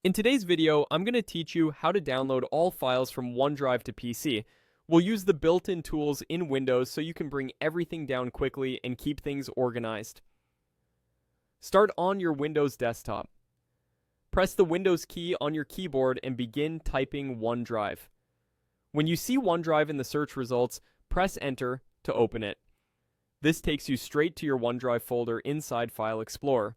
In today's video, I'm going to teach you how to download all files from OneDrive to PC. We'll use the built-in tools in Windows so you can bring everything down quickly and keep things organized. Start on your Windows desktop. Press the Windows key on your keyboard and begin typing OneDrive. When you see OneDrive in the search results, press Enter to open it. This takes you straight to your OneDrive folder inside File Explorer.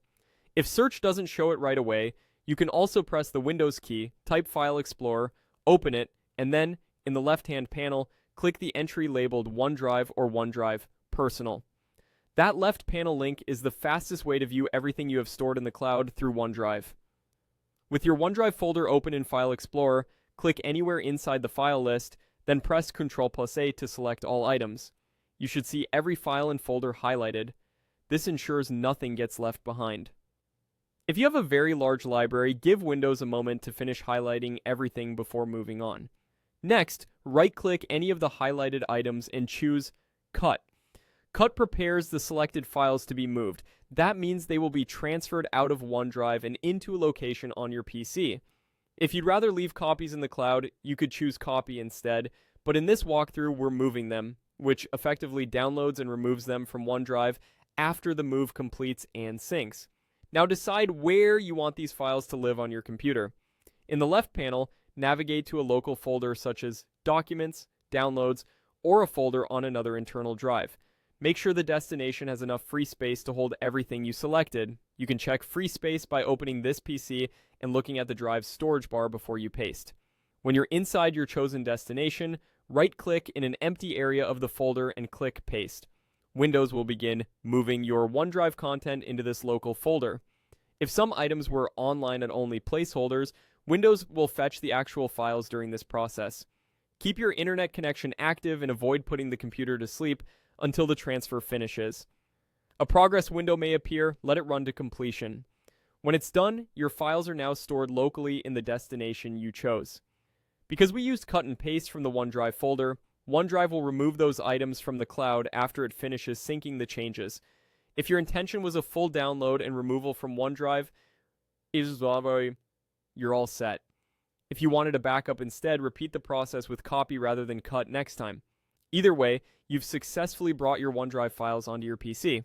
If search doesn't show it right away, you can also press the Windows key, type File Explorer, open it, and then, in the left-hand panel, click the entry labeled OneDrive or OneDrive Personal. That left panel link is the fastest way to view everything you have stored in the cloud through OneDrive. With your OneDrive folder open in File Explorer, click anywhere inside the file list, then press Ctrl+A to select all items. You should see every file and folder highlighted. This ensures nothing gets left behind. If you have a very large library, give Windows a moment to finish highlighting everything before moving on. Next, right-click any of the highlighted items and choose Cut. Cut prepares the selected files to be moved. That means they will be transferred out of OneDrive and into a location on your PC. If you'd rather leave copies in the cloud, you could choose Copy instead, but in this walkthrough, we're moving them, which effectively downloads and removes them from OneDrive after the move completes and syncs. Now decide where you want these files to live on your computer. In the left panel, navigate to a local folder such as Documents, Downloads, or a folder on another internal drive. Make sure the destination has enough free space to hold everything you selected. You can check free space by opening this PC and looking at the drive's storage bar before you paste. When you're inside your chosen destination, right-click in an empty area of the folder and click Paste. Windows will begin moving your OneDrive content into this local folder. If some items were online and only placeholders, Windows will fetch the actual files during this process. Keep your internet connection active and avoid putting the computer to sleep until the transfer finishes. A progress window may appear, let it run to completion. When it's done, your files are now stored locally in the destination you chose. Because we used cut and paste from the OneDrive folder, OneDrive will remove those items from the cloud after it finishes syncing the changes. If your intention was a full download and removal from OneDrive, you're all set. If you wanted a backup instead, repeat the process with copy rather than cut next time. Either way, you've successfully brought your OneDrive files onto your PC.